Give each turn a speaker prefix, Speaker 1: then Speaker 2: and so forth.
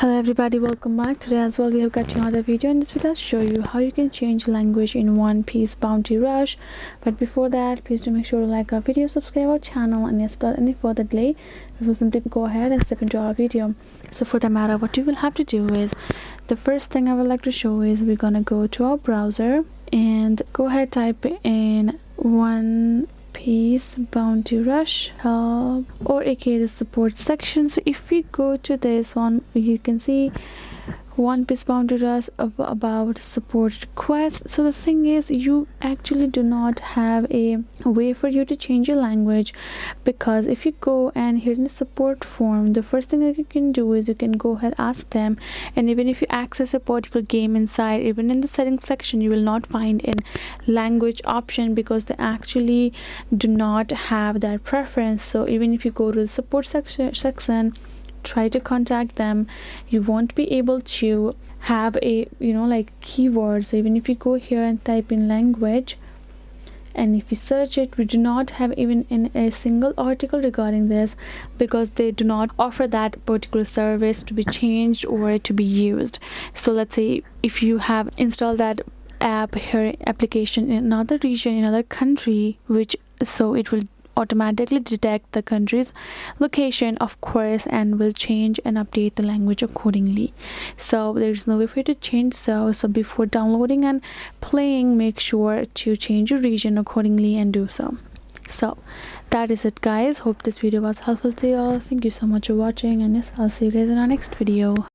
Speaker 1: Hello everybody, welcome back. Today as well we have got another video, and this will show you how you can change language in One Piece Bounty Rush. But before that, please do make sure to like our video, subscribe our channel, and yes, without any further delay we will simply go ahead and step into our video. So for the matter, what you will have to do is, the first thing I would like to show is we're gonna go to our browser and go ahead, type in One Piece Bounty Rush help, or aka the support section. So if we go to this one, you can see One Piece Bounty Rush about support requests. So the thing is, you actually do not have a way for you to change your language, because if you go and here in the support form, the first thing that you can do is you can go ahead, ask them, and even if you access a particular game inside, even in the settings section, you will not find an language option because they actually do not have that preference. So even if you go to the support section, try to contact them, you won't be able to have a like keyword. So even if you go here and type in language, and if you search it, we do not have even in a single article regarding this, because they do not offer that particular service to be changed or to be used. So let's say if you have installed that app here, application in another region, in another country, which so it will automatically detect the country's location, of course, and will change and update the language accordingly. So there's no way for you to change. So before downloading and playing, make sure to change your region accordingly and do so. So that is it, guys. Hope this video was helpful to you all. Thank you so much for watching, and yes, I'll see you guys in our next video.